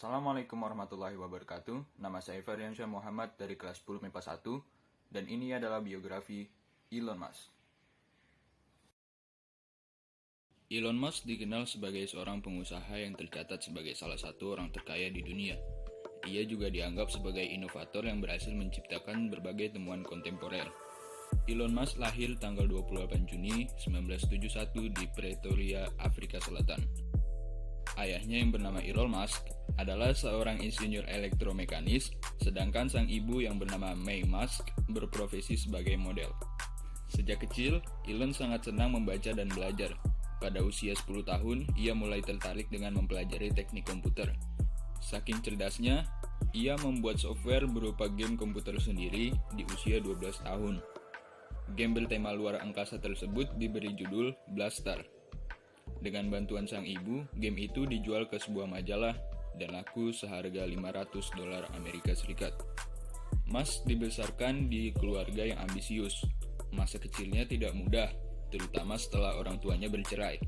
Assalamualaikum warahmatullahi wabarakatuh. Nama saya Fariansyah Muhammad dari kelas 10 MIPA 1 dan ini adalah biografi Elon Musk. Elon Musk dikenal sebagai seorang pengusaha yang tercatat sebagai salah satu orang terkaya di dunia. Ia juga dianggap sebagai inovator yang berhasil menciptakan berbagai temuan kontemporer. Elon Musk lahir tanggal 28 Juni 1971 di Pretoria, Afrika Selatan. Ayahnya yang bernama Elon Musk adalah seorang insinyur elektromekanis, sedangkan sang ibu yang bernama May Musk berprofesi sebagai model. Sejak kecil, Elon sangat senang membaca dan belajar. Pada usia 10 tahun, ia mulai tertarik dengan mempelajari teknik komputer. Saking cerdasnya, ia membuat software berupa game komputer sendiri di usia 12 tahun. Game bertema luar angkasa tersebut diberi judul Blaster. Dengan bantuan sang ibu, game itu dijual ke sebuah majalah dan laku seharga $500 Amerika Serikat. Musk dibesarkan di keluarga yang ambisius. Masa kecilnya tidak mudah, terutama setelah orang tuanya bercerai.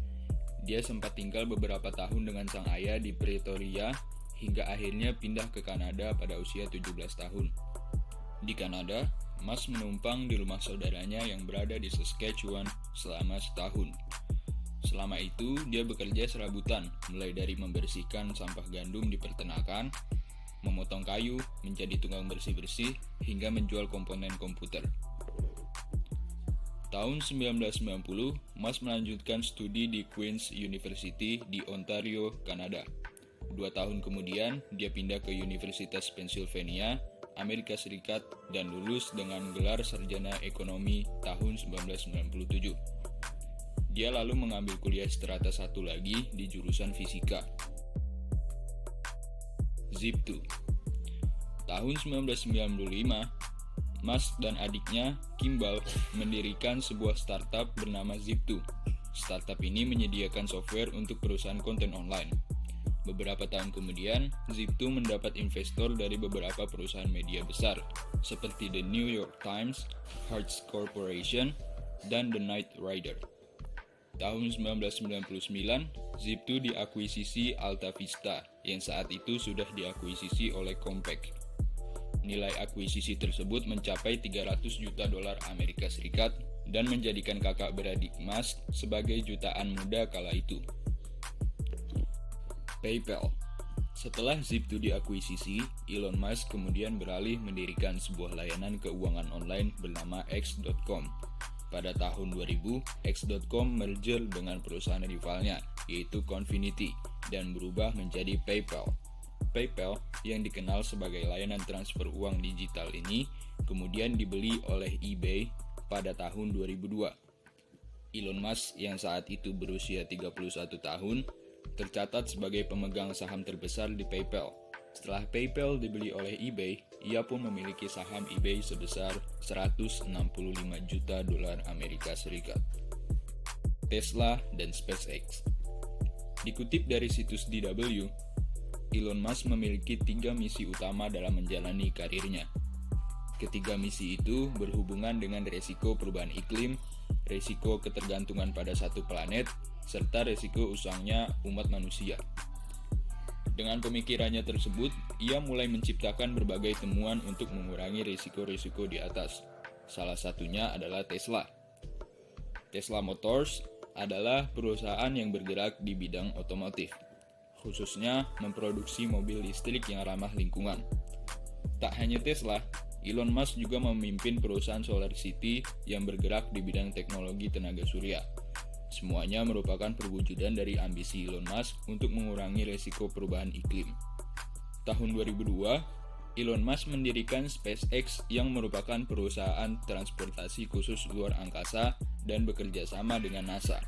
Dia sempat tinggal beberapa tahun dengan sang ayah di Pretoria hingga akhirnya pindah ke Kanada pada usia 17 tahun. Di Kanada, Musk menumpang di rumah saudaranya yang berada di Saskatchewan selama setahun. Selama itu, dia bekerja serabutan, mulai dari membersihkan sampah gandum di peternakan, memotong kayu, menjadi tukang bersih-bersih, hingga menjual komponen komputer. Tahun 1990, Musk melanjutkan studi di Queen's University di Ontario, Kanada. 2 tahun kemudian, dia pindah ke Universitas Pennsylvania, Amerika Serikat, dan lulus dengan gelar sarjana ekonomi tahun 1997. Dia lalu mengambil kuliah strata 1 lagi di jurusan fisika. Zip2. Tahun 1995, Musk dan adiknya, Kimball, mendirikan sebuah startup bernama Zip2. Startup ini menyediakan software untuk perusahaan konten online. Beberapa tahun kemudian, Zip2 mendapat investor dari beberapa perusahaan media besar, seperti The New York Times, Hearst Corporation, dan The Knight Ridder. Tahun 1999, Zip2 diakuisisi Alta Vista, yang saat itu sudah diakuisisi oleh Compaq. Nilai akuisisi tersebut mencapai $300 juta Amerika Serikat dan menjadikan kakak beradik Musk sebagai jutaan muda kala itu. PayPal. Setelah Zip2 diakuisisi, Elon Musk kemudian beralih mendirikan sebuah layanan keuangan online bernama X.com. Pada tahun 2000, X.com merger dengan perusahaan rivalnya, yaitu Confinity, dan berubah menjadi PayPal. PayPal, yang dikenal sebagai layanan transfer uang digital ini, kemudian dibeli oleh eBay pada tahun 2002. Elon Musk, yang saat itu berusia 31 tahun, tercatat sebagai pemegang saham terbesar di PayPal. Setelah PayPal dibeli oleh eBay, ia pun memiliki saham eBay sebesar $165 juta Amerika Serikat. Tesla dan SpaceX. Dikutip dari situs DW, Elon Musk memiliki 3 misi utama dalam menjalani karirnya. Ketiga misi itu berhubungan dengan resiko perubahan iklim, resiko ketergantungan pada satu planet, serta resiko usangnya umat manusia. Dengan pemikirannya tersebut, ia mulai menciptakan berbagai temuan untuk mengurangi risiko-risiko di atas. Salah satunya adalah Tesla. Tesla Motors adalah perusahaan yang bergerak di bidang otomotif, khususnya memproduksi mobil listrik yang ramah lingkungan. Tak hanya Tesla, Elon Musk juga memimpin perusahaan Solar City yang bergerak di bidang teknologi tenaga surya. Semuanya merupakan perwujudan dari ambisi Elon Musk untuk mengurangi resiko perubahan iklim. Tahun 2002, Elon Musk mendirikan SpaceX yang merupakan perusahaan transportasi khusus luar angkasa dan bekerja sama dengan NASA.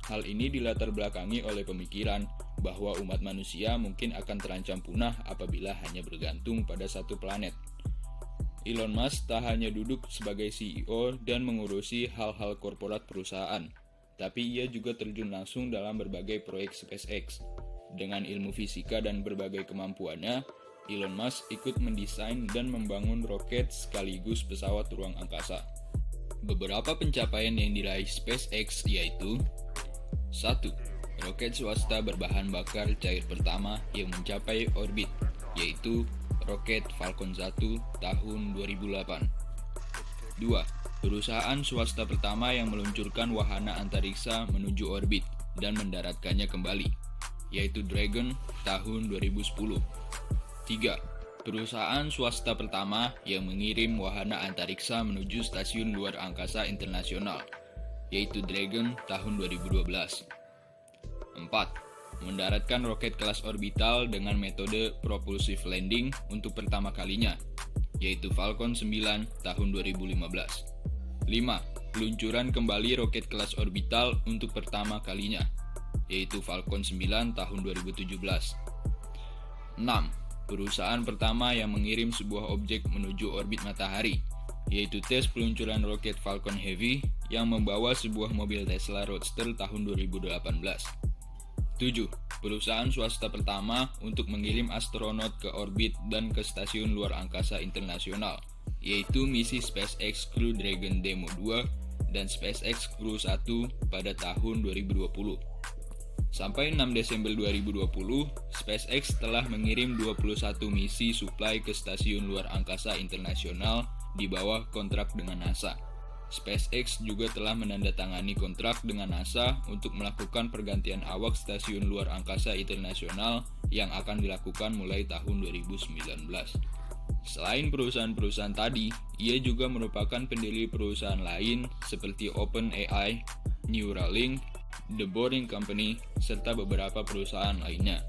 Hal ini dilatar belakangi oleh pemikiran bahwa umat manusia mungkin akan terancam punah apabila hanya bergantung pada satu planet. Elon Musk tak hanya duduk sebagai CEO dan mengurusi hal-hal korporat perusahaan, tapi ia juga terjun langsung dalam berbagai proyek SpaceX. Dengan ilmu fisika dan berbagai kemampuannya, Elon Musk ikut mendesain dan membangun roket sekaligus pesawat ruang angkasa. Beberapa pencapaian yang diraih SpaceX yaitu 1. roket swasta berbahan bakar cair pertama yang mencapai orbit, yaitu roket Falcon 1 tahun 2008. 2. Perusahaan swasta pertama yang meluncurkan wahana antariksa menuju orbit dan mendaratkannya kembali, yaitu Dragon tahun 2010. 3. Perusahaan swasta pertama yang mengirim wahana antariksa menuju stasiun luar angkasa internasional, yaitu Dragon tahun 2012. 4. Mendaratkan roket kelas orbital dengan metode propulsive landing untuk pertama kalinya, yaitu Falcon 9 tahun 2015. 5. Peluncuran kembali roket kelas orbital untuk pertama kalinya, yaitu Falcon 9 tahun 2017. 6. Perusahaan pertama yang mengirim sebuah objek menuju orbit matahari, yaitu tes peluncuran roket Falcon Heavy yang membawa sebuah mobil Tesla Roadster tahun 2018. 7. Perusahaan swasta pertama untuk mengirim astronot ke orbit dan ke stasiun luar angkasa internasional, yaitu misi SpaceX Crew Dragon Demo 2 dan SpaceX Crew 1 pada tahun 2020. Sampai 6 Desember 2020, SpaceX telah mengirim 21 misi suplai ke stasiun luar angkasa internasional di bawah kontrak dengan NASA. SpaceX juga telah menandatangani kontrak dengan NASA untuk melakukan pergantian awak stasiun luar angkasa internasional yang akan dilakukan mulai tahun 2019. Selain perusahaan-perusahaan tadi, ia juga merupakan pendiri perusahaan lain seperti OpenAI, Neuralink, The Boring Company, serta beberapa perusahaan lainnya.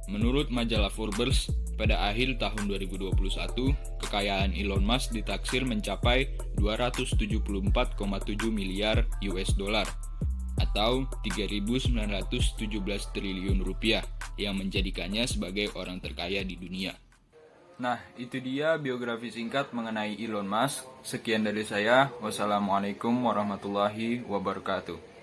Menurut majalah Forbes, pada akhir tahun 2021, kekayaan Elon Musk ditaksir mencapai 274,7 miliar US dollar atau 3.917 triliun rupiah yang menjadikannya sebagai orang terkaya di dunia. Nah, itu dia biografi singkat mengenai Elon Musk. Sekian dari saya. Wassalamualaikum warahmatullahi wabarakatuh.